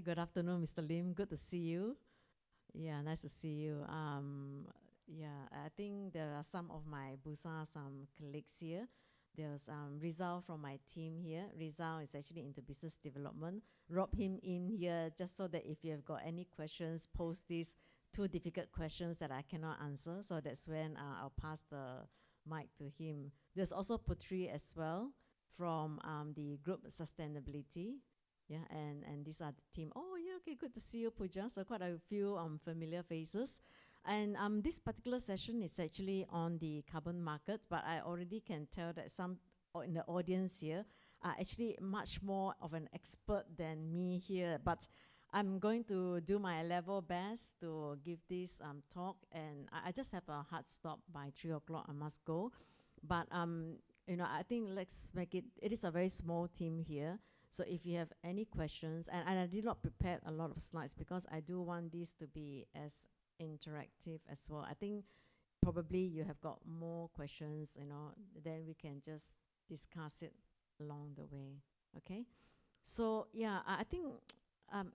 good afternoon, Mr. Lim. Good to see you. Yeah, nice to see you. Yeah, I think there are some of my Busa, some colleagues here. There's Rizal from my team here. Rizal is actually into business development. Rob him in here just so that if you have got any questions, post these two difficult questions that I cannot answer. So that's when I'll pass the mic to him. There's also Putri as well from the group sustainability. Yeah, and these are the team. Oh, yeah, okay, good to see you, Pooja. So quite a few familiar faces. And this particular session is actually on the carbon market, but I already can tell that some in the audience here are actually much more of an expert than me here. But I'm going to do my level best to give this talk, and I just have a hard stop by 3 o'clock. I must go. But I think let's make it. It is a very small team here. So if you have any questions, and I did not prepare a lot of slides because I do want this to be as interactive as well. I think probably you have got more questions, then we can just discuss it along the way. Okay? So yeah, I think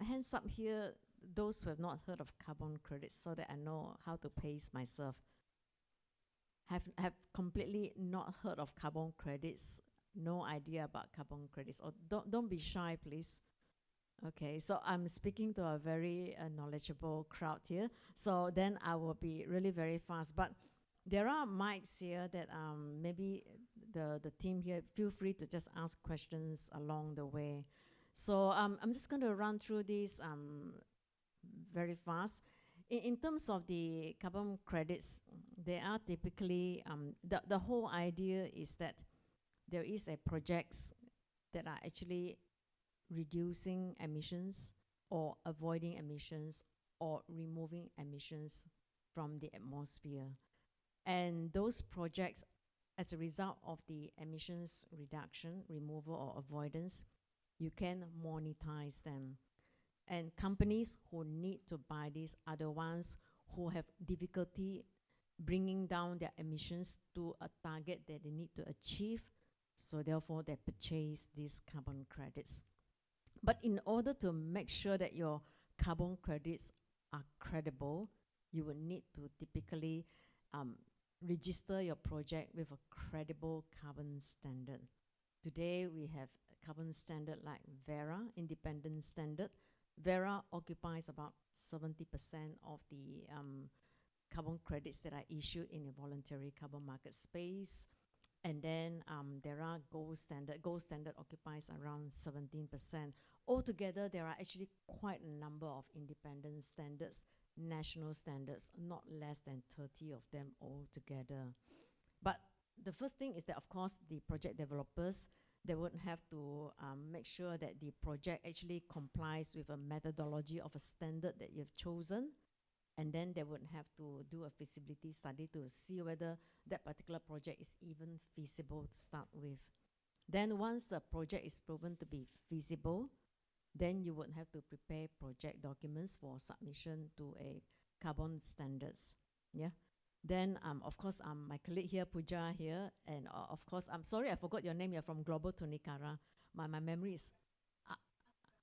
hands up here, those who have not heard of carbon credits, so that I know how to pace myself. Have completely not heard of carbon credits, no idea about carbon credits, or don't be shy, please. Okay, so I'm speaking to a very knowledgeable crowd here, so then I will be really very fast. But there are mics here that maybe the team here, feel free to just ask questions along the way. So I'm just going to run through this very fast. In terms of the carbon credits, they are typically, the whole idea is that there is a projects that are actually reducing emissions or avoiding emissions or removing emissions from the atmosphere. And those projects, as a result of the emissions reduction, removal or avoidance, you can monetize them. And companies who need to buy these are the ones who have difficulty bringing down their emissions to a target that they need to achieve. So therefore, they purchase these carbon credits. But in order to make sure that your carbon credits are credible, you will need to typically register your project with a credible carbon standard. Today, we have a carbon standard like Verra, independent standard. Verra occupies about 70% of the carbon credits that are issued in a voluntary carbon market space. And then there are gold standard. Gold standard occupies around 17%. Altogether, there are actually quite a number of independent standards, national standards, not less than 30 of them altogether. But the first thing is that, of course, the project developers, they would have to make sure that the project actually complies with a methodology of a standard that you've chosen. And then they would have to do a feasibility study to see whether that particular project is even feasible to start with. Then once the project is proven to be feasible, then you would have to prepare project documents for submission to a carbon standards. Yeah. Then, of course, my colleague here, Pooja here, and of course, I'm sorry, I forgot your name. You're from Global Tunikara. My memory is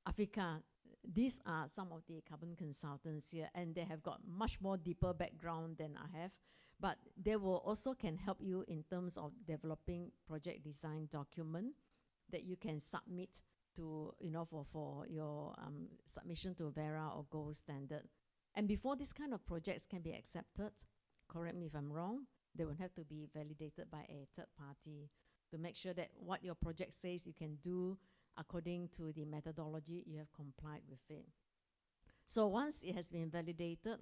Africa. These are some of the carbon consultants here, and they have got much more deeper background than I have. But they will also can help you in terms of developing project design document that you can submit to, for your submission to Verra or Gold Standard. And before this kind of projects can be accepted, correct me if I'm wrong, they will have to be validated by a third party to make sure that what your project says you can do according to the methodology, you have complied with it. So once it has been validated,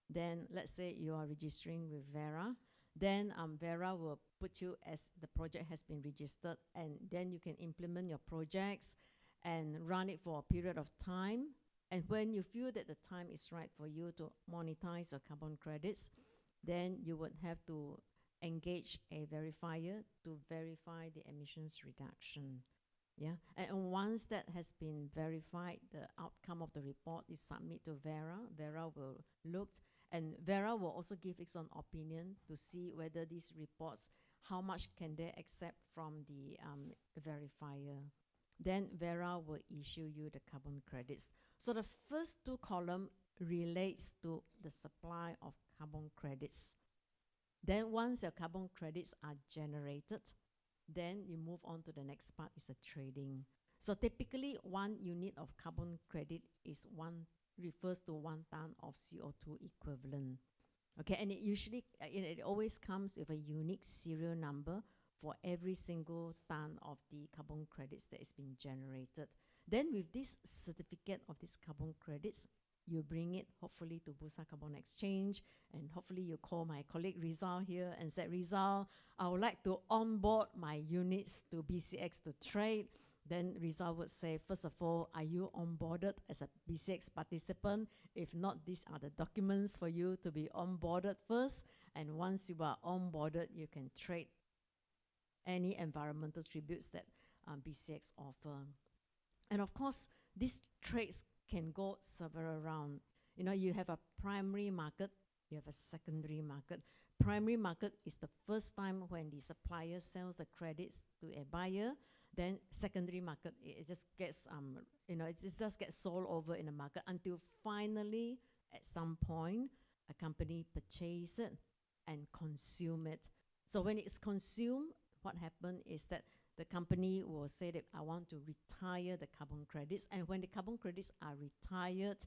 then let's say you are registering with Verra, then Verra will put you as the project has been registered, and then you can implement your projects and run it for a period of time. And when you feel that the time is right for you to monetize your carbon credits, then you would have to engage a verifier to verify the emissions reduction. Yeah, and once that has been verified, the outcome of the report is submit to Verra. Verra will look, and Verra will also give its own opinion to see whether these reports, how much can they accept from the verifier. then Vera will issue you the carbon credits. So the first two columns relates to the supply of carbon credits. Then once your carbon credits are generated, then you move on to the next part, is the trading. So typically 1 unit of carbon credit is refers to 1 ton of CO2 equivalent. Okay, and it usually, it always comes with a unique serial number for every single ton of the carbon credits that is being generated. Then with this certificate of these carbon credits, you bring it hopefully to Bursa Carbon Exchange, and hopefully you call my colleague Rizal here and said, Rizal, I would like to onboard my units to BCX to trade. Then Rizal would say, first of all, are you onboarded as a BCX participant? If not, these are the documents for you to be onboarded first. And once you are onboarded, you can trade any environmental tributes that BCX offer. And of course, these trades can go several rounds. You know, you have a primary market, you have a secondary market. Primary market is the first time when the supplier sells the credits to a buyer. Then secondary market, it just gets, it just gets sold over in the market until finally, at some point, a company purchase it and consume it. So when it's consumed, what happens is that the company will say that I want to retire the carbon credits. And when the carbon credits are retired,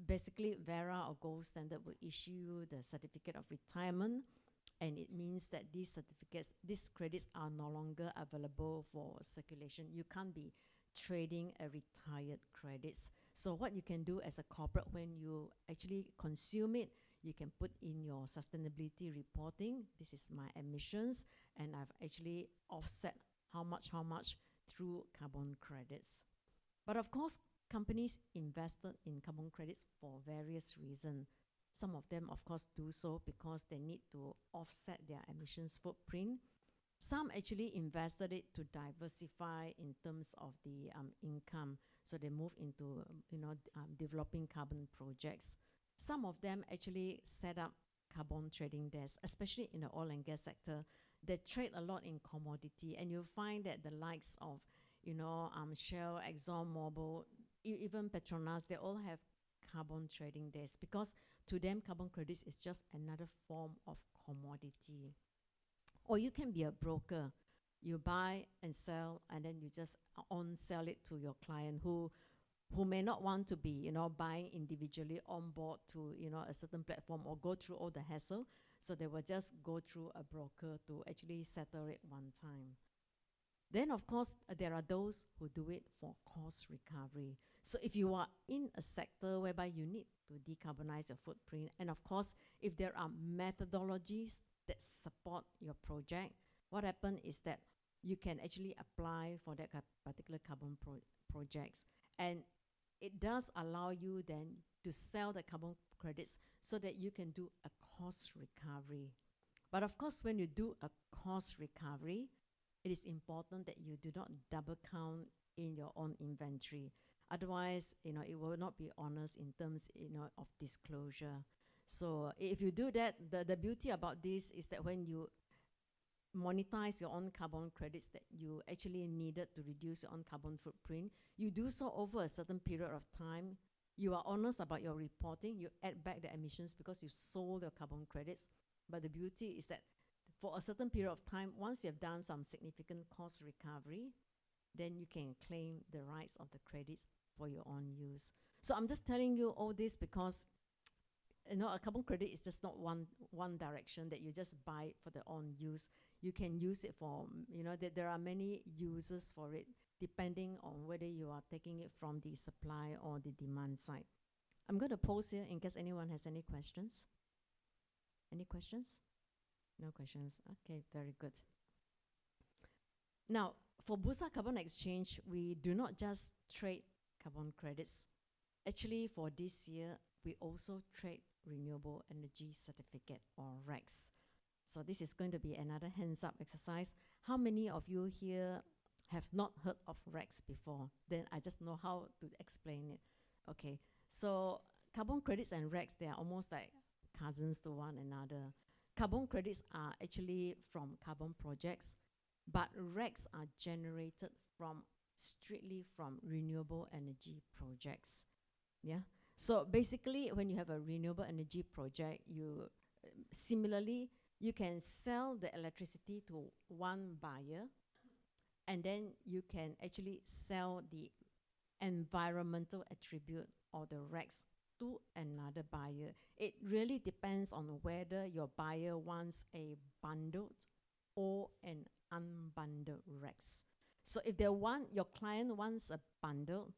basically Vera or Gold Standard will issue the certificate of retirement. And it means that these credits are no longer available for circulation. You can't be trading a retired credits. So what you can do as a corporate, when you actually consume it, you can put in your sustainability reporting. This is my emissions, and I've actually offset how much through carbon credits. But of course, companies invested in carbon credits for various reasons. Some of them, of course, do so because they need to offset their emissions footprint. Some actually invested it to diversify in terms of the income. So they move into, developing carbon projects. Some of them actually set up carbon trading desks, especially in the oil and gas sector. They trade a lot in commodity, and you'll find that the likes of, Shell, ExxonMobil, even Petronas, they all have carbon trading desks because to them, carbon credits is just another form of commodity. Or you can be a broker. You buy and sell, and then you just on-sell it to your client who may not want to be, buying individually on board to, a certain platform or go through all the hassle. So they will just go through a broker to actually settle it one time. Then, of course, there are those who do it for cost recovery. So if you are in a sector whereby you need to decarbonize your footprint, and of course, if there are methodologies that support your project, what happens is that you can actually apply for that particular carbon projects. And it does allow you then to sell the carbon credits so that you can do a cost recovery. But of course, when you do a cost recovery, it is important that you do not double count in your own inventory. Otherwise, it will not be honest in terms, of disclosure. So if you do that, the beauty about this is that when you monetize your own carbon credits that you actually needed to reduce your own carbon footprint, you do so over a certain period of time. You are honest about your reporting. You add back the emissions because you sold your carbon credits. But the beauty is that for a certain period of time, once you have done some significant cost recovery, then you can claim the rights of the credits for your own use. So I'm just telling you all this because a carbon credit is just not one direction that you just buy it for their own use. You can use it for, there are many uses for it, depending on whether you are taking it from the supply or the demand side. I'm going to pause here in case anyone has any questions. Any questions? No questions. Okay, very good. Now, for Bursa Carbon Exchange, we do not just trade carbon credits. Actually, for this year, we also trade renewable energy certificate, or RECs. So this is going to be another hands-up exercise. How many of you here have not heard of RECs before? Then I just know how to explain it. Okay, so carbon credits and RECs, they are almost like cousins to one another. Carbon credits are actually from carbon projects, but RECs are generated from strictly from renewable energy projects. Yeah. So basically, when you have a renewable energy project, similarly you can sell the electricity to one buyer, and then you can actually sell the environmental attribute or the RECs to another buyer. It really depends on whether your buyer wants a bundled or an unbundled RECs. So if your client wants a bundle,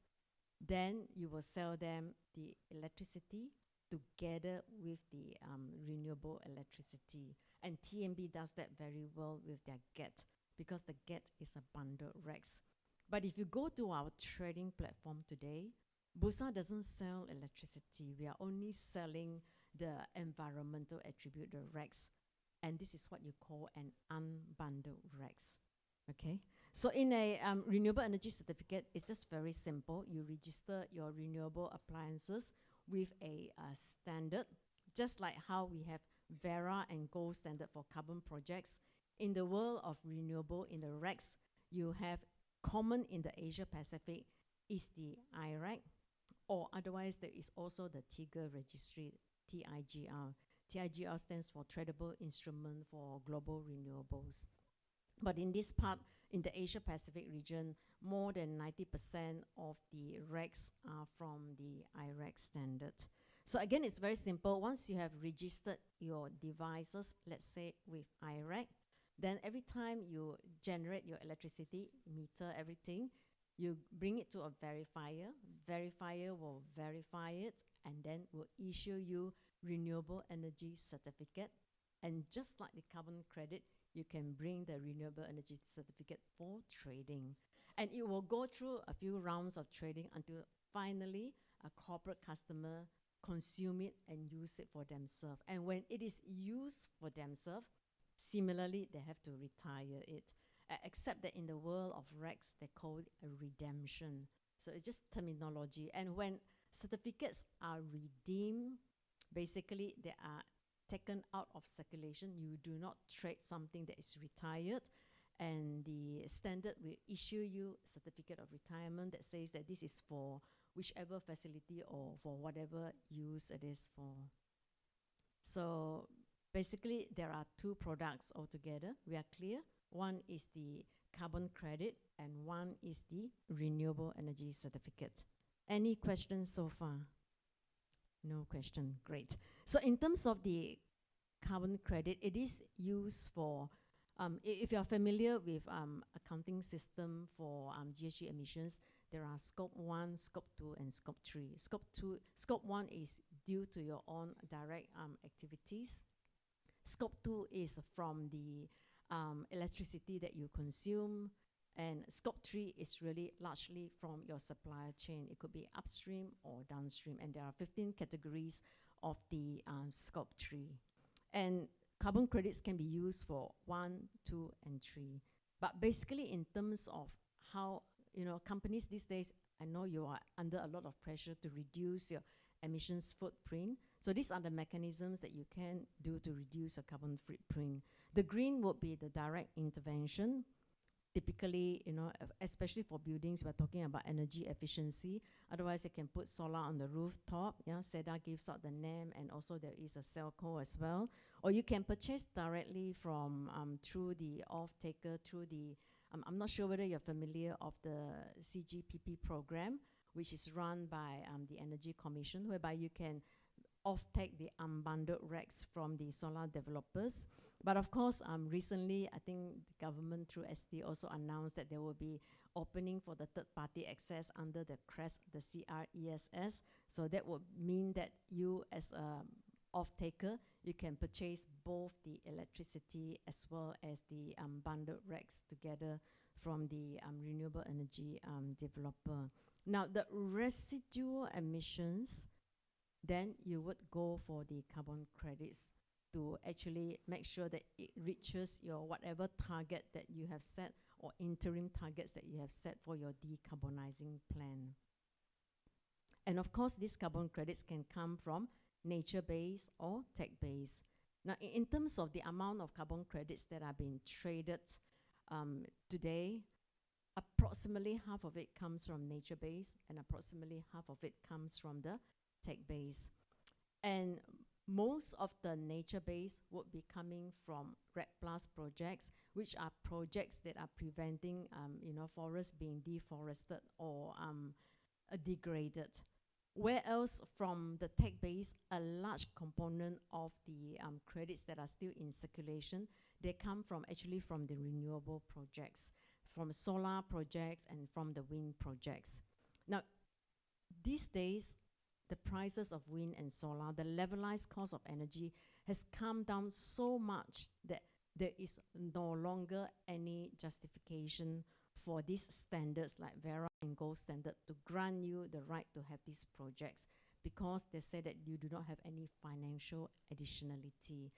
then you will sell them the electricity together with the renewable electricity. And TMB does that very well with their GET, because the GET is a bundled RECs. But if you go to our trading platform today, Bursa doesn't sell electricity. We are only selling the environmental attribute, the RECs. And this is what you call an unbundled RECs. Okay? So in a renewable energy certificate, it's just very simple. You register your renewable appliances with a standard, just like how we have Vera and Gold standard for carbon projects. In the world of renewable, in the RECs, you have common in the Asia Pacific is the IREC, or otherwise there is also the TIGR registry, TIGR. TIGR stands for Tradable Instrument for Global Renewables. But in this part, in the Asia Pacific region, more than 90% of the RECs are from the IREC standard. So again, it's very simple. Once you have registered your devices, let's say with IREC, then every time you generate your electricity, meter, everything, you bring it to a verifier. Verifier will verify it and then will issue you renewable energy certificate. And just like the carbon credit, you can bring the renewable energy certificate for trading. And it will go through a few rounds of trading until finally a corporate customer consume it and use it for themselves. And when it is used for themselves, similarly, they have to retire it. Except that in the world of RECs, they call it a redemption. So it's just terminology. And when certificates are redeemed, basically they are taken out of circulation. You do not trade something that is retired. And the standard will issue you a certificate of retirement that says that this is for whichever facility or for whatever use it is for. So basically, there are two products altogether. We are clear. One is the carbon credit and one is the renewable energy certificate. Any questions so far? No question. Great. So in terms of the carbon credit, it is used for, if you're familiar with accounting system for GHG emissions, there are scope 1, scope 2, and scope 3. Scope 1 is due to your own direct activities. Scope 2 is from the electricity that you consume. And scope 3 is really largely from your supply chain. It could be upstream or downstream. And there are 15 categories of the scope 3. And carbon credits can be used for 1, 2, and 3. But basically, in terms of how, companies these days, I know you are under a lot of pressure to reduce your emissions footprint. So these are the mechanisms that you can do to reduce your carbon footprint. The green would be the direct intervention. Typically, especially for buildings, we're talking about energy efficiency. Otherwise, you can put solar on the rooftop. Yeah, SEDA gives out the name, and also there is a Celco as well. Or you can purchase directly from through the off-taker, through the, I'm not sure whether you're familiar of the CGPP program, which is run by the Energy Commission, whereby you can off-take the unbundled RECs from the solar developers. But of course, recently, I think the government through ST also announced that there will be opening for the third-party access under the CRESS, the CRESS. So that would mean that you as a off-taker, you can purchase both the electricity as well as the bundled RECs together from the renewable energy developer. Now, the residual emissions, then you would go for the carbon credits to actually make sure that it reaches your whatever target that you have set or interim targets that you have set for your decarbonizing plan. And of course, these carbon credits can come from nature-based or tech-based. Now, in terms of the amount of carbon credits that are being traded today, approximately half of it comes from nature-based, and approximately half of it comes from the tech-based. And most of the nature-based would be coming from REDD+ projects, which are projects that are preventing, forests being deforested or degraded. Where else from the tech-based, a large component of the credits that are still in circulation, they come from actually from the renewable projects, from solar projects and from the wind projects. Now, these days, the prices of wind and solar, the levelized cost of energy has come down so much that there is no longer any justification for these standards like Verra and Gold Standard to grant you the right to have these projects, because they say that you do not have any financial additionality.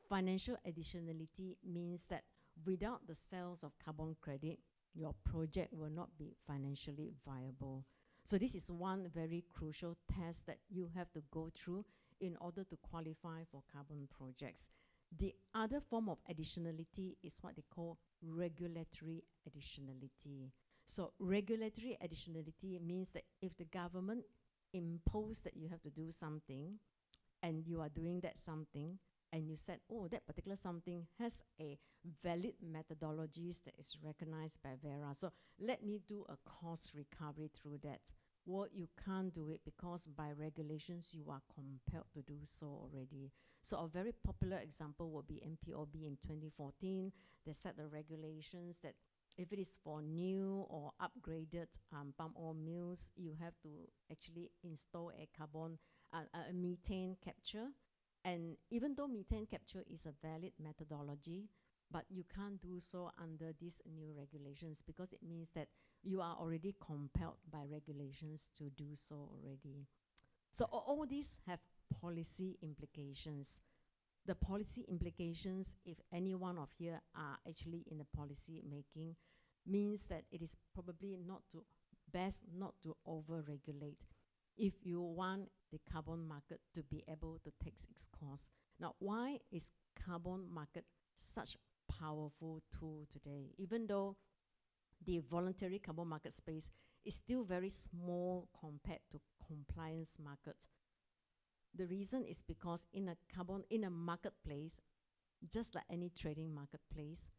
Financial additionality means that without the sales of carbon credit, your project will not be financially viable. So this is one very crucial test that you have to go through in order to qualify for carbon projects. The other form of additionality is what they call regulatory additionality. So regulatory additionality means that if the government imposes that you have to do something, and you are doing that something, and you said, oh, that particular something has a valid methodologies that is recognized by Verra. So let me do a cost recovery through that. Well, you can't do it because by regulations, you are compelled to do so already. So a very popular example would be MPOB in 2014. They set the regulations that if it is for new or upgraded palm oil mills, you have to actually install a methane capture. And even though methane capture is a valid methodology, but you can't do so under these new regulations because it means that you are already compelled by regulations to do so already. So all these have policy implications. The policy implications, if any one of you are actually in the policy making, means that it is probably best not to over-regulate if you want the carbon market to be able to take its course. Now, why is carbon market such a powerful tool today? Even though the voluntary carbon market space is still very small compared to compliance market. The reason is because in a marketplace, just like any trading marketplace,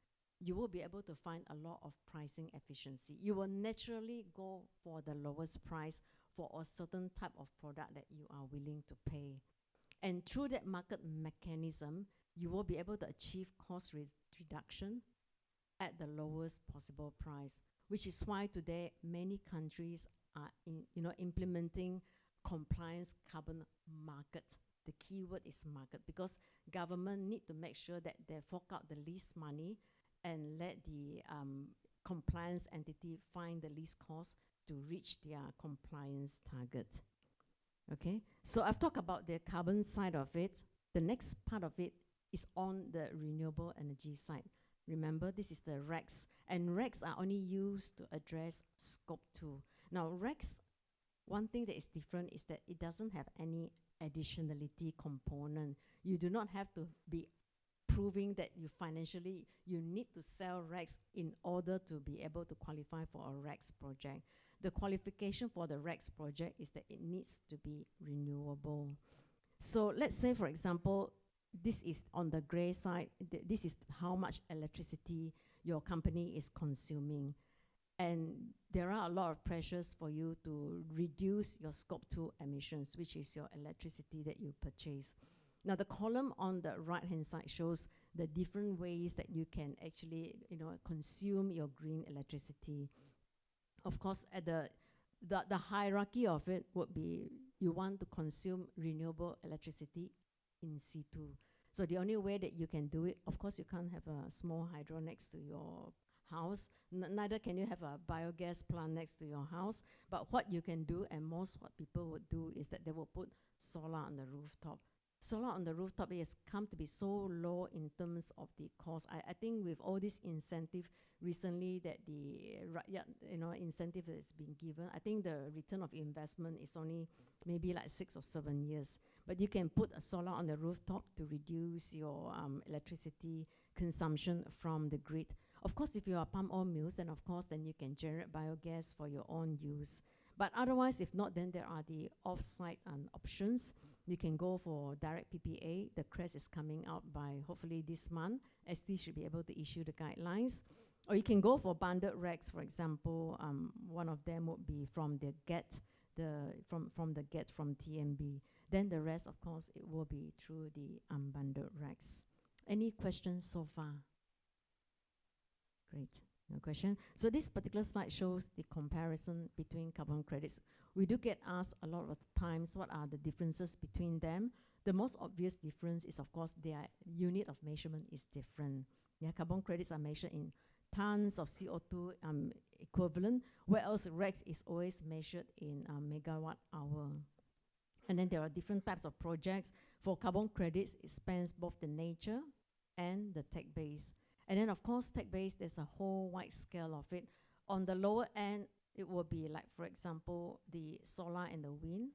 you will be able to find a lot of pricing efficiency. You will naturally go for the lowest price for a certain type of product that you are willing to pay. And through that market mechanism, you will be able to achieve cost reduction at the lowest possible price, which is why today many countries are implementing compliance carbon market. The key word is market, because government need to make sure that they fork out the least money and let the compliance entity find the least cost to reach their compliance target. Okay, so I've talked about the carbon side of it. The next part of it is on the renewable energy side. Remember, this is the RECs, and RECs are only used to address Scope 2. Now, RECs, one thing that is different is that it doesn't have any additionality component. You do not have to be proving that you need to sell RECs in order to be able to qualify for a RECs project. The qualification for the RECs project is that it needs to be renewable. So let's say, for example, this is on the gray side. This is how much electricity your company is consuming. And there are a lot of pressures for you to reduce your Scope 2 emissions, which is your electricity that you purchase. Now, the column on the right-hand side shows the different ways that you can actually, consume your green electricity. Of course, at the hierarchy of it would be you want to consume renewable electricity in situ. So the only way that you can do it, of course, you can't have a small hydro next to your house. Neither can you have a biogas plant next to your house. But what you can do, and most what people would do, is that they will put solar on the rooftop. Solar on the rooftop has come to be so low in terms of the cost. I think with all this incentive recently that the incentive has been given, I think the return of investment is only maybe like 6 or 7 years. But you can put a solar on the rooftop to reduce your electricity consumption from the grid. Of course, if you are palm oil mills, then of course, then you can generate biogas for your own use. But otherwise, if not, then there are the off-site options. You can go for direct PPA. The CREST is coming out by hopefully this month. ST should be able to issue the guidelines. Or you can go for bundled RECs, for example. One of them would be from the GET, from the GET from TMB. Then the rest, of course, it will be through the unbundled RECs. Any questions so far? Great. No question. So this particular slide shows the comparison between carbon credits. We do get asked a lot of times what are the differences between them. The most obvious difference is, of course, their unit of measurement is different. Yeah, carbon credits are measured in tons of CO2 equivalent, whereas RECs is always measured in megawatt hour. And then there are different types of projects. For carbon credits, it spans both the nature and the tech base. And then, of course, tech-based, there's a whole wide scale of it. On the lower end, it will be like, for example, the solar and the wind.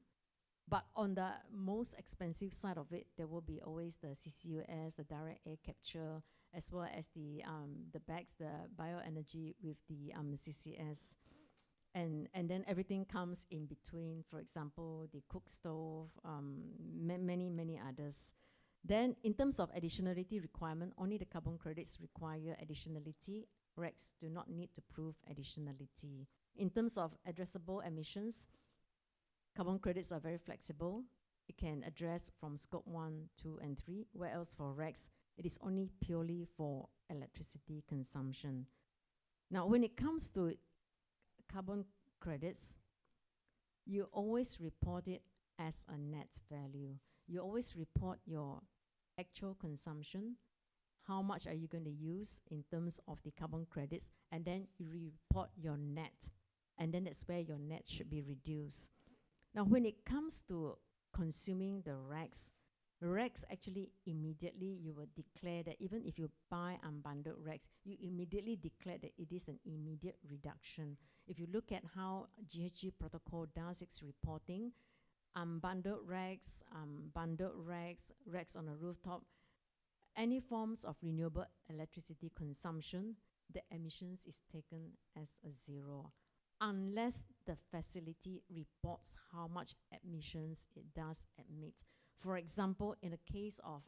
But on the most expensive side of it, there will be always the CCUS, the direct air capture, as well as the BECCS, the bioenergy with the CCS. And then everything comes in between, for example, the cook stove, many others. Then in terms of additionality requirement, only the carbon credits require additionality. RECs do not need to prove additionality. In terms of addressable emissions, carbon credits are very flexible. It can address from scope 1, 2, and 3, whereas for RECs, it is only purely for electricity consumption. Now, when it comes to carbon credits, you always report it as a net value. You always report your actual consumption, how much are you going to use in terms of the carbon credits, and then you report your net, and then that's where your net should be reduced. Now, when it comes to consuming the RECs actually immediately you will declare that even if you buy unbundled RECs, you immediately declare that it is an immediate reduction. If you look at how GHG protocol does its reporting, unbundled RECs, bundled RECs on a rooftop, any forms of renewable electricity consumption, the emissions is taken as a zero, unless the facility reports how much emissions it does emit. For example, in the case of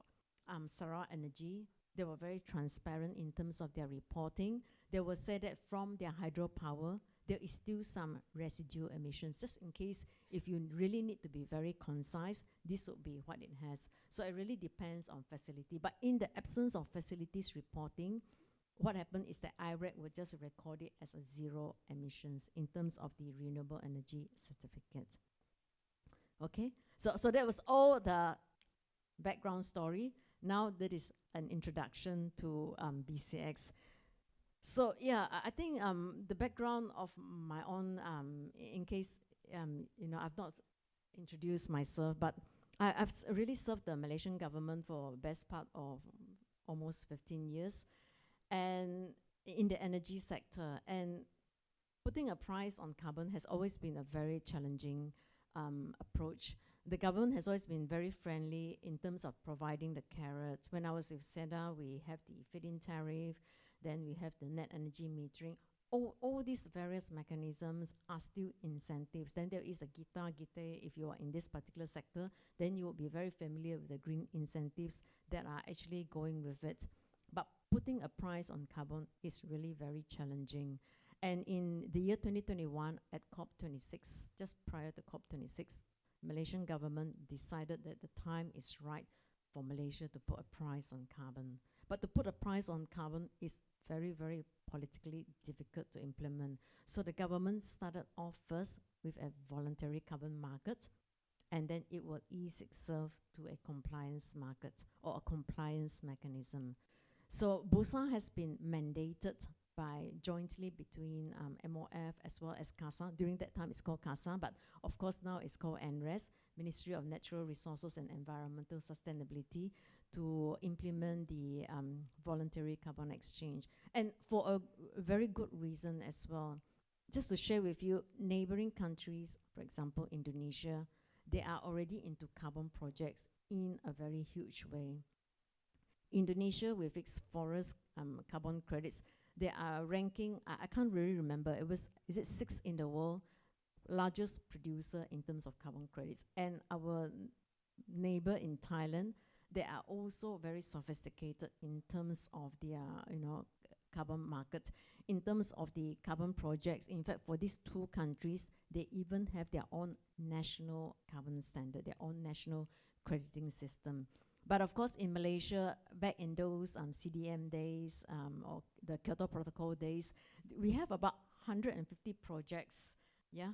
Sarah Energy, they were very transparent in terms of their reporting. They will say that from their hydropower, there is still some residual emissions, just in case if you really need to be very concise, this would be what it has. So it really depends on facility. But in the absence of facilities reporting, what happened is that IREC will just record it as a zero emissions in terms of the renewable energy certificate. Okay, so that was all the background story. Now that is an introduction to BCX. So yeah, I think the background of my own, in case I've not introduced myself, but I've really served the Malaysian government for the best part of almost 15 years, and in the energy sector. And putting a price on carbon has always been a very challenging approach. The government has always been very friendly in terms of providing the carrots. When I was with SEDA, we have the feed-in tariff, then we have the net energy metering. All these various mechanisms are still incentives. Then there is the GITA. If you are in this particular sector, then you will be very familiar with the green incentives that are actually going with it. But putting a price on carbon is really very challenging. And in the year 2021 at COP26, just prior to COP26, Malaysian government decided that the time is right for Malaysia to put a price on carbon. But to put a price on carbon is very, very politically difficult to implement. So the government started off first with a voluntary carbon market, and then it will ease itself to a compliance market or a compliance mechanism. So BUSA has been mandated by jointly between MOF as well as CASA. During that time it's called CASA, but of course now it's called NRES, Ministry of Natural Resources and Environmental Sustainability, to implement the voluntary carbon exchange. And for a very good reason as well. Just to share with you, neighboring countries, for example, Indonesia, they are already into carbon projects in a very huge way. Indonesia, with its forest carbon credits, They are ranking, I can't really remember, is it 6 in the world, largest producer in terms of carbon credits. And our neighbor in Thailand, they are also very sophisticated in terms of their, carbon market, in terms of the carbon projects. In fact, for these two countries, they even have their own national carbon standard, their own national crediting system. But of course, in Malaysia, back in those CDM days or the Kyoto Protocol days, we have about 150 projects. Yeah,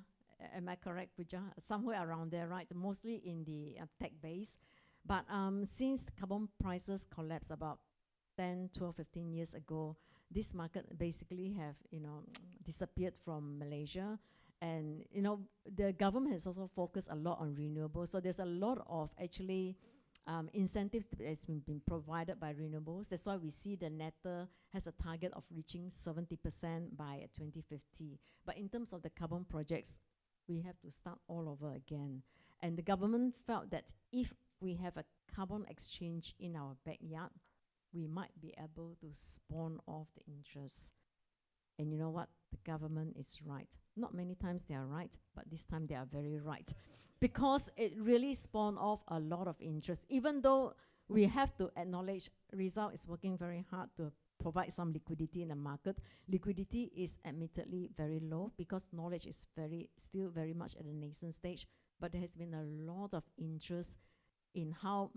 am I correct, Puja? Somewhere around there, right? Mostly in the tech base. But since carbon prices collapsed about 10, 12, 15 years ago, this market basically have, disappeared from Malaysia. And, the government has also focused a lot on renewables. So there's a lot of actually incentives that's been provided by renewables. That's why we see the NETA has a target of reaching 70% by 2050. But in terms of the carbon projects, we have to start all over again. And the government felt that if we have a carbon exchange in our backyard, we might be able to spawn off the interest. And you know what? The government is right. Not many times they are right, but this time they are very right. Because it really spawned off a lot of interest. Even though we have to acknowledge Rizal is working very hard to provide some liquidity in the market. Liquidity is admittedly very low because knowledge is still very much at a nascent stage. But there has been a lot of interest in how,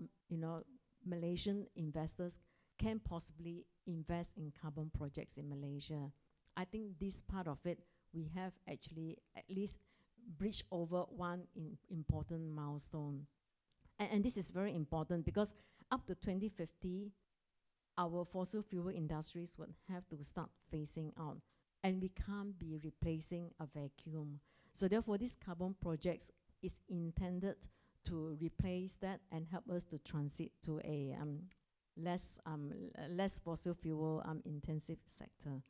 Malaysian investors can possibly invest in carbon projects in Malaysia. I think this part of it, we have actually at least breached over one important milestone. And this is very important because up to 2050, our fossil fuel industries would have to start phasing out. And we can't be replacing a vacuum. So therefore, these carbon projects is intended to replace that and help us to transit to a less fossil fuel intensive sector.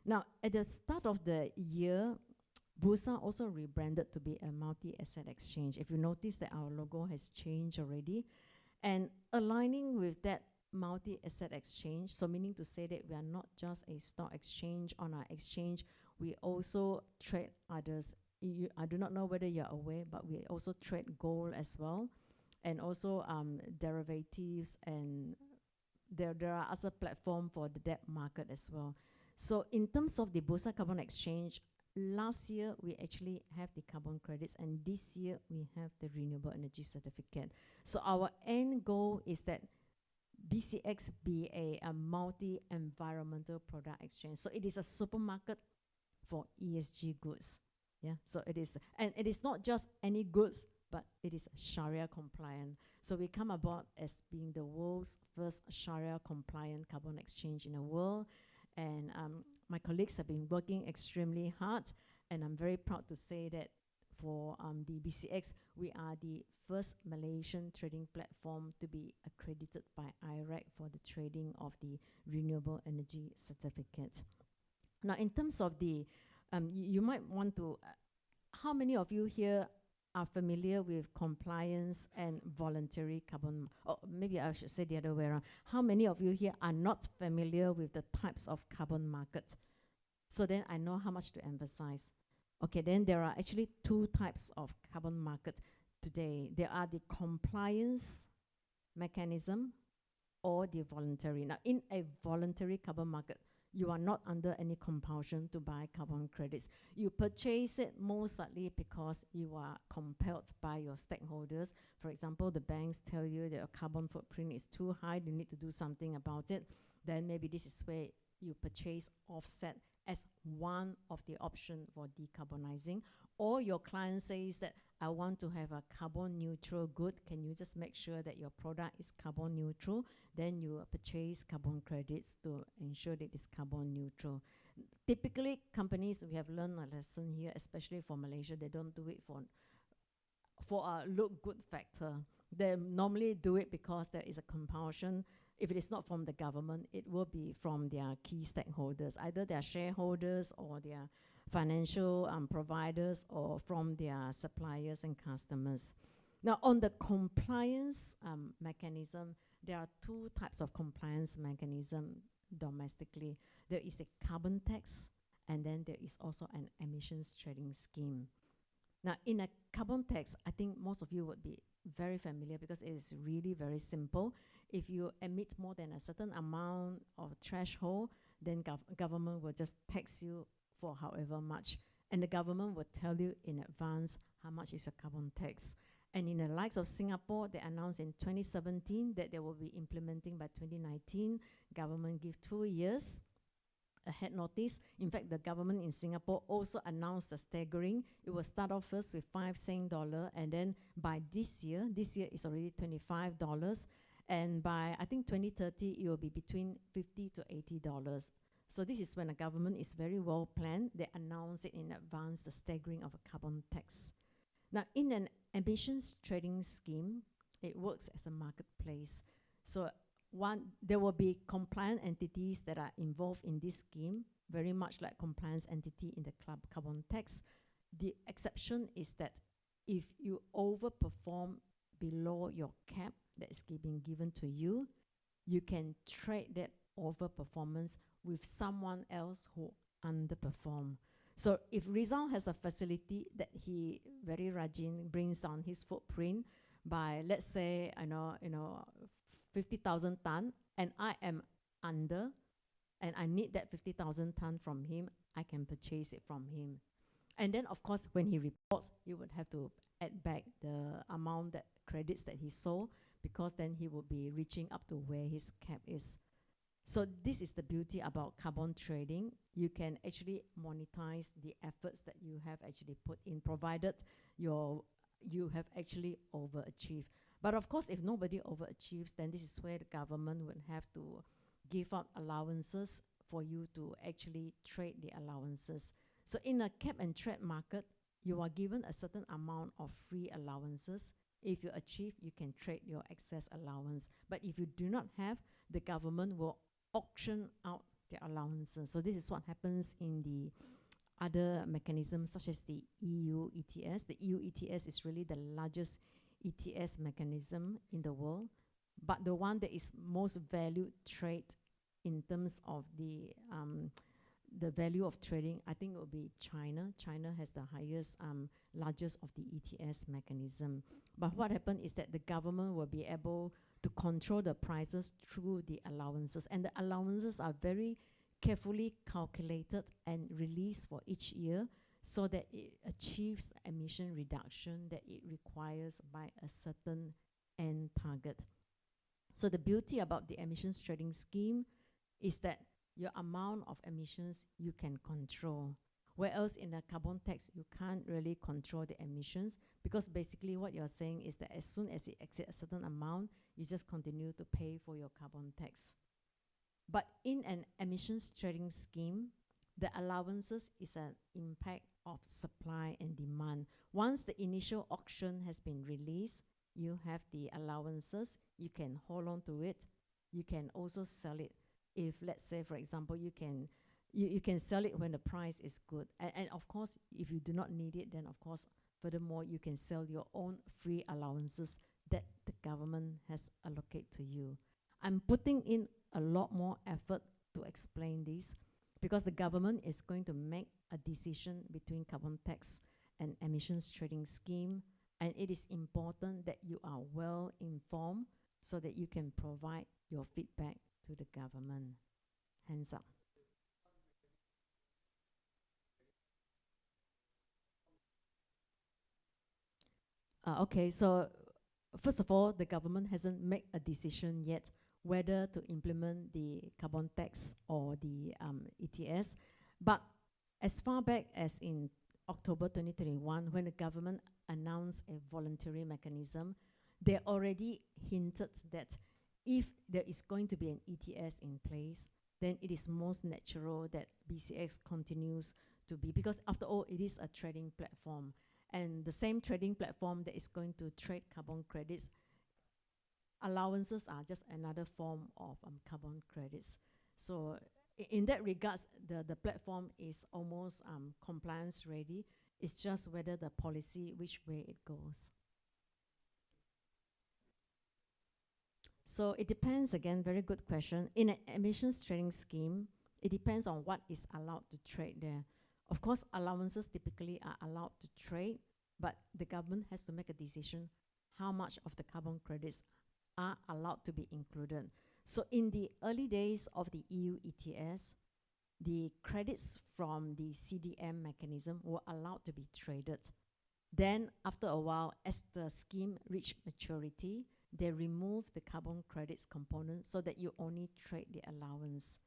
Now, at the start of the year, Bursa also rebranded to be a multi-asset exchange. If you notice that our logo has changed already, and aligning with that multi-asset exchange, so meaning to say that we are not just a stock exchange. On our exchange, we also trade others. I do not know whether you're aware, but we also trade gold as well, and also derivatives, and there are other platforms for the debt market as well. So in terms of the Bursa Carbon Exchange, last year we actually have the carbon credits, and this year we have the renewable energy certificate. So our end goal is that BCX be a multi-environmental product exchange. So it is a supermarket for ESG goods. Yeah, so it is, and it is not just any goods, but it is Sharia compliant. So we come about as being the world's first Sharia compliant carbon exchange in the world. And my colleagues have been working extremely hard, and I'm very proud to say that for the BCX, we are the first Malaysian trading platform to be accredited by IREC for the trading of the renewable energy certificate. Now, in terms of the, you might want to, how many of you here are familiar with compliance and voluntary carbon, or maybe I should say the other way around. How many of you here are not familiar with the types of carbon market? So then I know how much to emphasize. Okay, then there are actually two types of carbon market today. There are the compliance mechanism or the voluntary. Now, in a voluntary carbon market, you are not under any compulsion to buy carbon credits. You purchase it most likely because you are compelled by your stakeholders. For example, the banks tell you that your carbon footprint is too high, you need to do something about it. Then maybe this is where you purchase offset as one of the options for decarbonizing. Or your client says that I want to have a carbon neutral good. Can you just make sure that your product is carbon neutral? Then you purchase carbon credits to ensure that it's carbon neutral. Typically, companies, we have learned a lesson here, especially for Malaysia, they don't do it for a look good factor. They normally do it because there is a compulsion. If it is not from the government, it will be from their key stakeholders, either their shareholders or their financial providers, or from their suppliers and customers. Now, on the compliance mechanism, there are two types of compliance mechanism. domestically. There is a carbon tax, and then there is also an emissions trading scheme. Now, in a carbon tax, I think most of you would be very familiar because it is really very simple. If you emit more than a certain amount of threshold, then government will just tax you for however much. And the government will tell you in advance how much is your carbon tax. And in the likes of Singapore, they announced in 2017 that they will be implementing by 2019. Government give 2 years ahead notice. In fact, the government in Singapore also announced the staggering. It will start off first with 5 Sing dollar, and then by this year is already $25, and by I think 2030 it will be between $50 to $80. So this is when the government is very well planned. They announce it in advance, the staggering of a carbon tax. Now, in an emissions trading scheme, it works as a marketplace. So there will be compliant entities that are involved in this scheme, very much like compliance entity in the carbon tax. The exception is that if you overperform below your cap that is being given to you, you can trade that overperformance with someone else who underperform. So if Rizal has a facility that he very rajin brings down his footprint by, let's say, 50,000 ton, and I am under, and I need that 50,000 ton from him, I can purchase it from him. And then, of course, when he reports, he would have to add back the amount that credits that he sold, because then he will be reaching up to where his cap is. So this is the beauty about carbon trading. You can actually monetize the efforts that you have actually put in, provided you have actually overachieved. But of course, if nobody overachieves, then this is where the government would have to give out allowances for you to actually trade the allowances. So in a cap and trade market, you are given a certain amount of free allowances. If you achieve, you can trade your excess allowance. But if you do not have, the government will auction out the allowances. So this is what happens in the other mechanisms, such as the EU ETS. The EU ETS is really the largest ETS mechanism in the world, but the one that is most valued trade in terms of the value of trading, I think it will be China. China has the highest, largest of the ETS mechanism. But what happened is that the government will be able to control the prices through the allowances, and the allowances are very carefully calculated and released for each year, so that it achieves emission reduction that it requires by a certain end target. So the beauty about the emissions trading scheme is that your amount of emissions you can control, whereas in a carbon tax you can't really control the emissions, because basically what you're saying is that as soon as it exceeds a certain amount, you just continue to pay for your carbon tax. But in an emissions trading scheme, the allowances is an impact of supply and demand. Once the initial auction has been released, you have the allowances, you can hold on to it, you can also sell it. If, let's say, for example, you can sell it when the price is good. And of course, if you do not need it, then of course, furthermore, you can sell your own free allowances that the government has allocated to you. I'm putting in a lot more effort to explain this, because the government is going to make a decision between carbon tax and emissions trading scheme, and it is important that you are well informed so that you can provide your feedback to the government. Hands up. Okay, so first of all, the government hasn't made a decision yet whether to implement the carbon tax or the ETS. But as far back as in October 2021, when the government announced a voluntary mechanism, they already hinted that if there is going to be an ETS in place, then it is most natural that BCX continues to be, because after all, it is a trading platform. And the same trading platform that is going to trade carbon credits, allowances are just another form of carbon credits. So in that regards, the platform is almost compliance ready. It's just whether the policy, which way it goes. So it depends, again, very good question. In an emissions trading scheme, it depends on what is allowed to trade there. Of course, allowances typically are allowed to trade, but the government has to make a decision how much of the carbon credits are allowed to be included. So in the early days of the EU ETS, the credits from the CDM mechanism were allowed to be traded. Then after a while, as the scheme reached maturity, they removed the carbon credits component so that you only trade the allowance.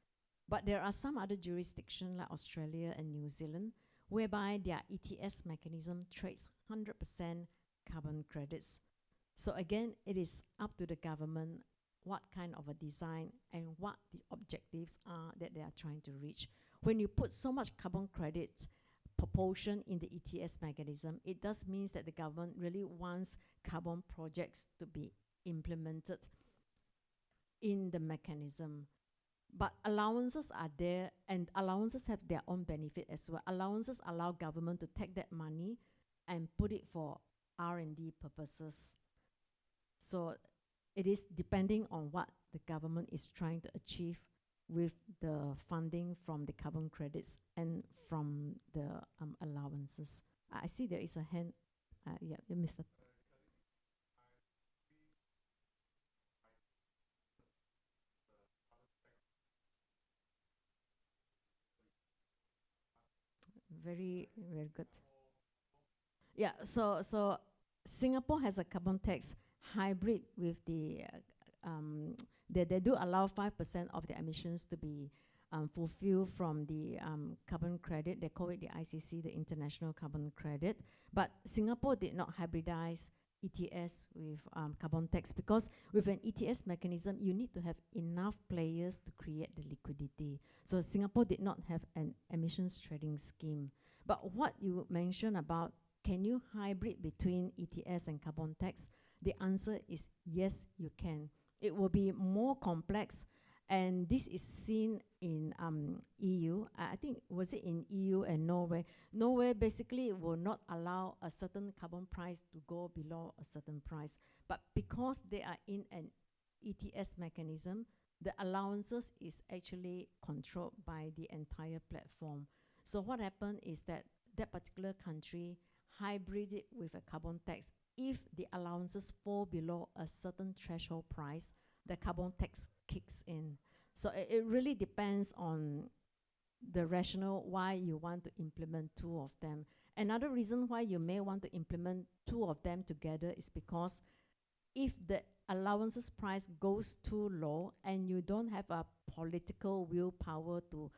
But there are some other jurisdictions like Australia and New Zealand whereby their ETS mechanism trades 100% carbon credits. So again, it is up to the government what kind of a design and what the objectives are that they are trying to reach. When you put so much carbon credit proportion in the ETS mechanism, it does mean that the government really wants carbon projects to be implemented in the mechanism. But allowances are there, and allowances have their own benefit as well. Allowances allow government to take that money and put it for R&D purposes. So it is depending on what the government is trying to achieve with the funding from the carbon credits and from the allowances. I see there is a hand. Yeah, Mr. Very, very good. Yeah, so Singapore has a carbon tax hybrid with the they do allow 5% of the emissions to be fulfilled from the carbon credit. They call it the ICC, the International Carbon Credit. But Singapore did not hybridize ETS with carbon tax, because with an ETS mechanism, you need to have enough players to create the liquidity. So Singapore did not have an emissions trading scheme. But what you mentioned about, can you hybrid between ETS and carbon tax? The answer is yes, you can. It will be more complex, and this is seen in EU. I think, was it in EU and Norway? Norway basically will not allow a certain carbon price to go below a certain price. But because they are in an ETS mechanism, the allowances is actually controlled by the entire platform. So what happened is that that particular country hybrided with a carbon tax. If the allowances fall below a certain threshold price, the carbon tax kicks in. So it really depends on the rationale why you want to implement two of them. Another reason why you may want to implement two of them together is because if the allowances price goes too low and you don't have a political willpower to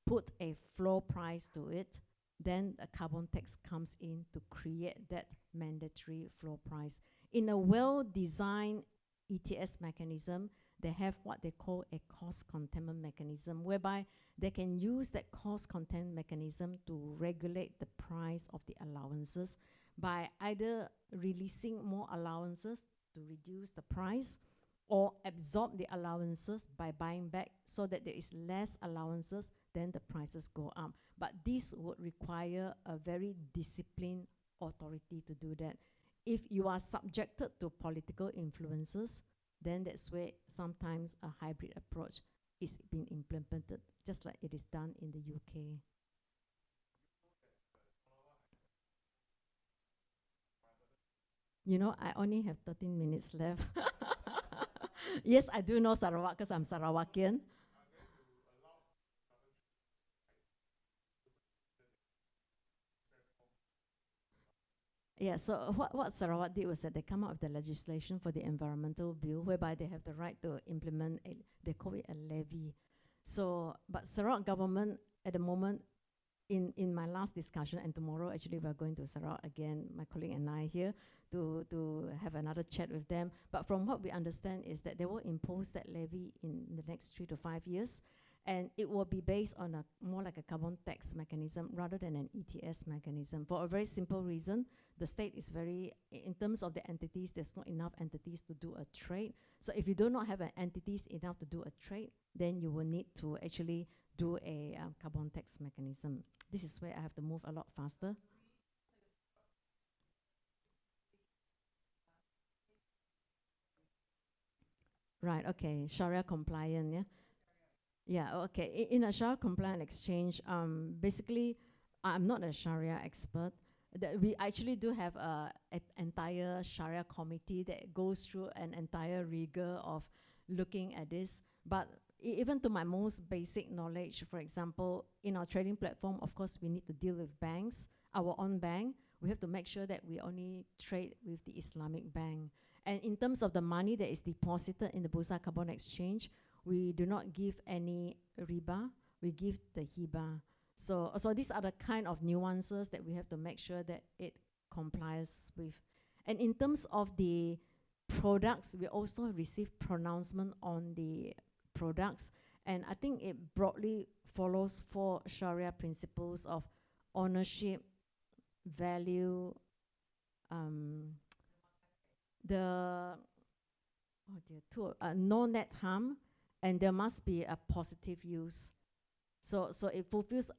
put a floor price to it, then a carbon tax comes in to create that mandatory floor price. In a well-designed ETS mechanism, they have what they call a cost containment mechanism, whereby they can use that cost containment mechanism to regulate the price of the allowances by either releasing more allowances to reduce the price, or absorb the allowances by buying back so that there is less allowances, then the prices go up. But this would require a very disciplined authority to do that. If you are subjected to political influences, then that's where sometimes a hybrid approach is being implemented, just like it is done in the UK. You know, I only have 13 minutes left. Yes, I do know Sarawak because I'm Sarawakian. Yeah, so what Sarawak did was that they come up with the legislation for the environmental bill, whereby they have the right to implement they call it a levy. So, but Sarawak government at the moment, in my last discussion, and tomorrow actually we're going to Sarawak again, my colleague and I here, to have another chat with them. But from what we understand is that they will impose that levy in the next 3 to 5 years, and it will be based on a more like a carbon tax mechanism rather than an ETS mechanism, for a very simple reason. The state is very, in terms of the entities, there's not enough entities to do a trade. So if you do not have an entities enough to do a trade, then you will need to actually do a carbon tax mechanism. This is where I have to move a lot faster. Right, okay, Sharia compliant, yeah? Yeah, okay. In a Sharia compliant exchange, basically, I'm not a Sharia expert. We actually do have an entire Sharia committee that goes through an entire rigor of looking at this. But even to my most basic knowledge, for example, in our trading platform, of course, we need to deal with banks, our own bank. We have to make sure that we only trade with the Islamic bank. And in terms of the money that is deposited in the Bursa Carbon Exchange, we do not give any riba, we give the hiba. So these are the kind of nuances that we have to make sure that it complies with. And in terms of the products, we also receive pronouncement on the products. And I think it broadly follows four Sharia principles of ownership, value, the no net harm, and there must be a positive use. So it fulfills,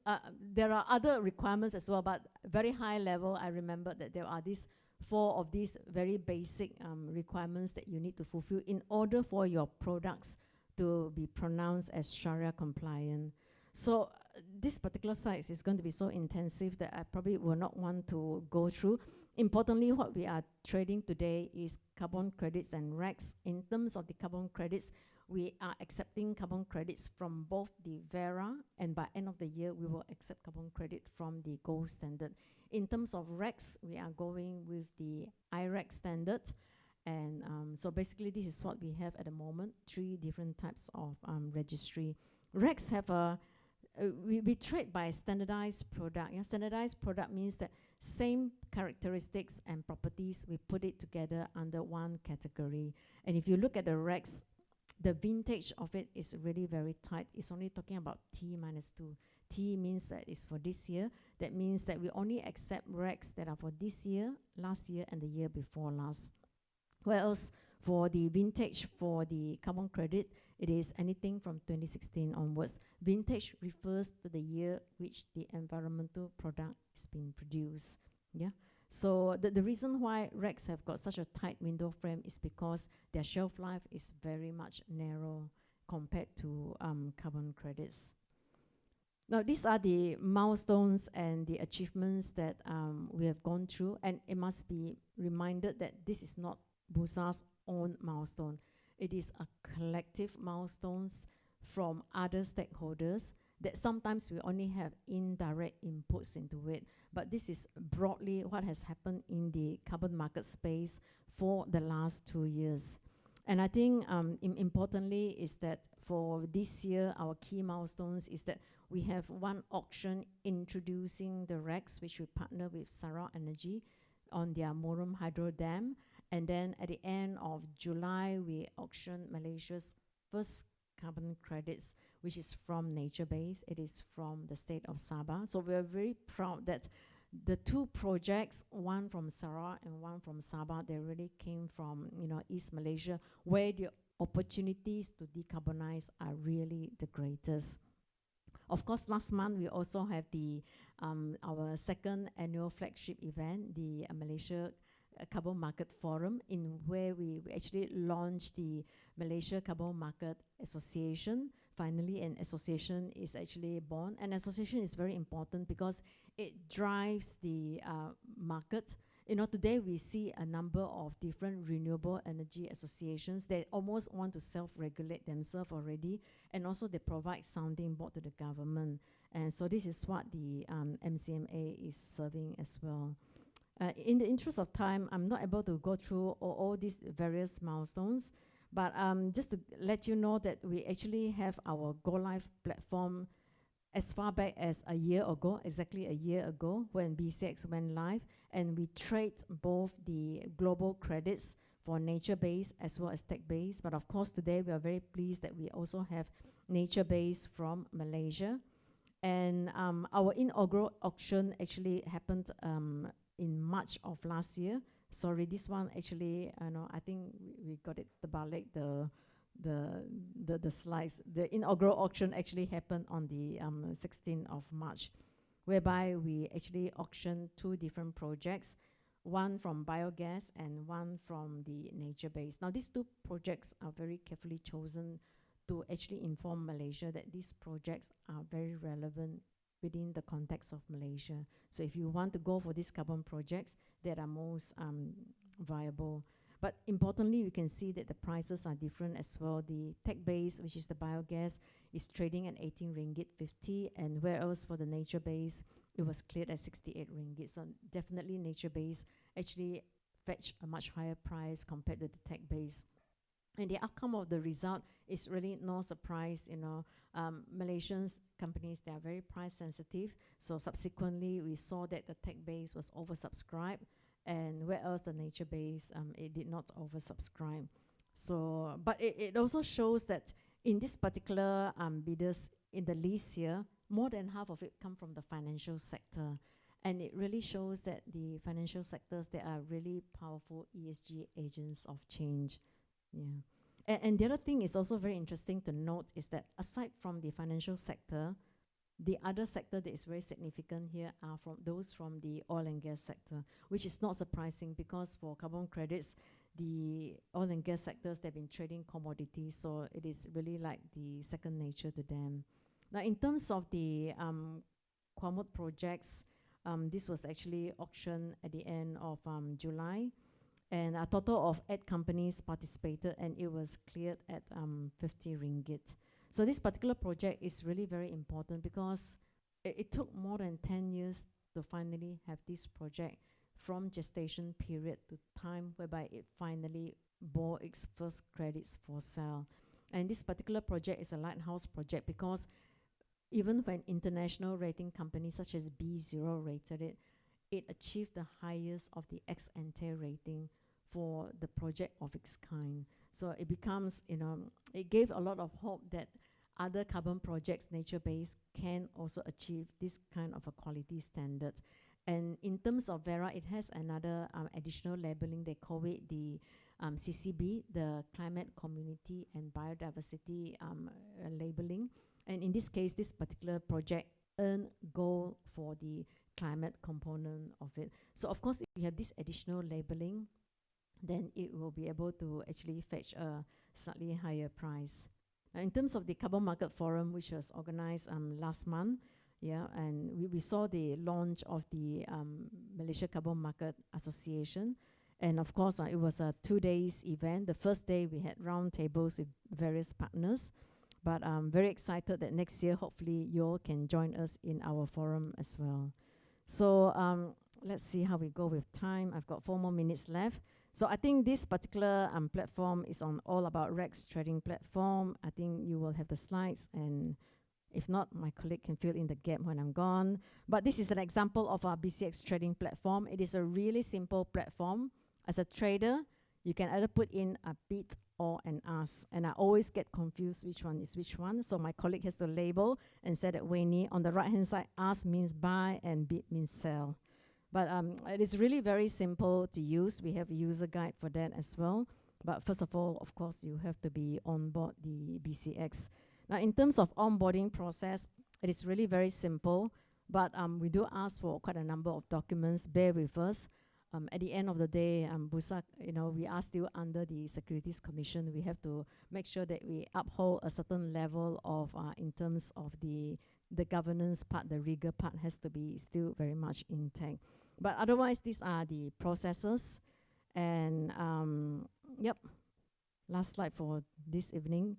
there are other requirements as well, but very high level, I remember that there are these four of these very basic requirements that you need to fulfill in order for your products to be pronounced as Sharia compliant. So this particular site is going to be so intensive that I probably will not want to go through. Importantly, what we are trading today is carbon credits and RECs. In terms of the carbon credits, we are accepting carbon credits from both the Vera, and by end of the year, we will accept carbon credit from the gold standard. In terms of RECs, we are going with the IREC standard. And so basically, this is what we have at the moment, 3 different types of registry. RECs have a, we trade by standardized product. Yeah? Standardized product means that same characteristics and properties, we put it together under one category. And if you look at the RECs, the vintage of it is really very tight. It's only talking about T minus 2. T means that it's for this year. That means that we only accept RECs that are for this year, last year, and the year before last. Whereas for the vintage for the carbon credit, it is anything from 2016 onwards. Vintage refers to the year which the environmental product is being produced. Yeah. So the reason why RECs have got such a tight window frame is because their shelf life is very much narrow compared to carbon credits. Now, these are the milestones and the achievements that we have gone through, and it must be reminded that this is not Bursa's own milestone. It is a collective milestones from other stakeholders that sometimes we only have indirect inputs into it. But this is broadly what has happened in the carbon market space for the last 2 years. And I think importantly is that for this year, our key milestones is that we have one auction introducing the RECs, which we partner with Sarawak Energy on their Morum Hydro Dam. And then at the end of July, we auctioned Malaysia's first carbon credits, which is from nature base. It is from the state of Sabah. So we're very proud that the 2 projects, one from Sarawak and one from Sabah, they really came from East Malaysia, where the opportunities to decarbonize are really the greatest. Of course, last month we also have the our second annual flagship event, the Malaysia Carbon Market Forum, in where we actually launched the Malaysia Carbon Market Association. Finally, an association is actually born. An association is very important because it drives the market. Today we see a number of different renewable energy associations that almost want to self-regulate themselves already, and also they provide sounding board to the government. And so this is what the MCMA is serving as well. In the interest of time, I'm not able to go through all these various milestones, but just to let you know that we actually have our Go Live platform as far back as a year ago, exactly a year ago, when BCX went live, and we trade both the global credits for nature-based as well as tech-based. But of course, today we are very pleased that we also have nature-based from Malaysia. And our inaugural auction actually happened in March of last year. Sorry, this one actually, I think we got it terbalik, the slides. The inaugural auction actually happened on the 16th of March, whereby we actually auctioned 2 different projects. one from biogas and one from the nature base. Now, these two projects are very carefully chosen to actually inform Malaysia that these projects are very relevant within the context of Malaysia. So if you want to go for these carbon projects that are most viable. But importantly, we can see that the prices are different as well. The tech base, which is the biogas, is trading at 18 ringgit 50, and whereas for the nature base, it was cleared at 68 ringgit. So definitely nature base actually fetch a much higher price compared to the tech base. And the outcome of the result is really no surprise. Malaysians companies, they are very price sensitive. So subsequently, we saw that the tech base was oversubscribed, and whereas the nature base, it did not oversubscribe. So, but it also shows that in this particular bidders in the list here, more than half of it come from the financial sector. And it really shows that the financial sectors, they are really powerful ESG agents of change. Yeah. And the other thing is also very interesting to note is that aside from the financial sector, the other sector that is very significant here are from those from the oil and gas sector, which is not surprising because for carbon credits, the oil and gas sectors, they've been trading commodities, so it is really like the second nature to them. Now, in terms of the Quamut projects, this was actually auctioned at the end of July, and a total of 8 companies participated, and it was cleared at 50 ringgit. So this particular project is really very important because it took more than 10 years to finally have this project from gestation period to time whereby it finally bore its first credits for sale. And this particular project is a lighthouse project because even when international rating companies such as B0 rated it, it achieved the highest of the ex-ante rating for the project of its kind. So it becomes, it gave a lot of hope that other carbon projects, nature-based, can also achieve this kind of a quality standard. And in terms of Vera, it has another additional labeling. They call it the CCB, the Climate, Community and Biodiversity labeling. And in this case, this particular project earned gold for the climate component of it. So of course, if you have this additional labeling, then it will be able to actually fetch a slightly higher price. Now, in terms of the Carbon Market Forum, which was organized last month, and we saw the launch of the Malaysia Carbon Market Association. And of course, it was a 2-day event. The first day, we had round tables with various partners. But I'm very excited that next year, hopefully, you all can join us in our forum as well. So let's see how we go with time. I've got 4 more minutes left. So I think this particular platform is on all about REX trading platform. I think you will have the slides, and if not, my colleague can fill in the gap when I'm gone. But this is an example of our BCX trading platform. It is a really simple platform. As a trader, you can either put in a bid or an ask. And I always get confused which one is which one. So my colleague has to label and say that Winnie, on the right-hand side, ask means buy and bid means sell. But it is really very simple to use. We have a user guide for that as well. But first of all, of course, you have to be on board the BCX. Now, in terms of onboarding process, it is really very simple. But we do ask for quite a number of documents. Bear with us. At the end of the day, Bursa, we are still under the Securities Commission. We have to make sure that we uphold a certain level of, in terms of the governance part, the rigor part has to be still very much intact. But otherwise, these are the processes. And yep, last slide for this evening.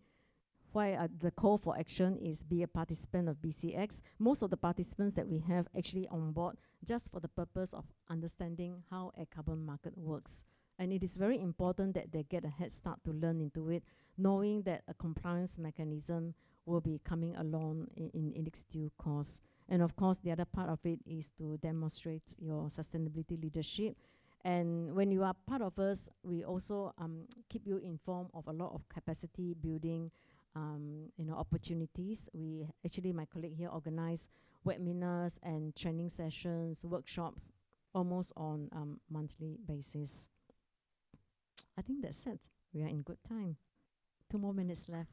Why the call for action is be a participant of BCX. Most of the participants that we have actually on board just for the purpose of understanding how a carbon market works. And it is very important that they get a head start to learn into it, knowing that a compliance mechanism will be coming along in its due course. And of course, the other part of it is to demonstrate your sustainability leadership. And when you are part of us, we also keep you informed of a lot of capacity building opportunities. We actually, my colleague here, organize webinars and training sessions, workshops, almost on monthly basis. I think that's it. We are in good time. 2 more minutes left.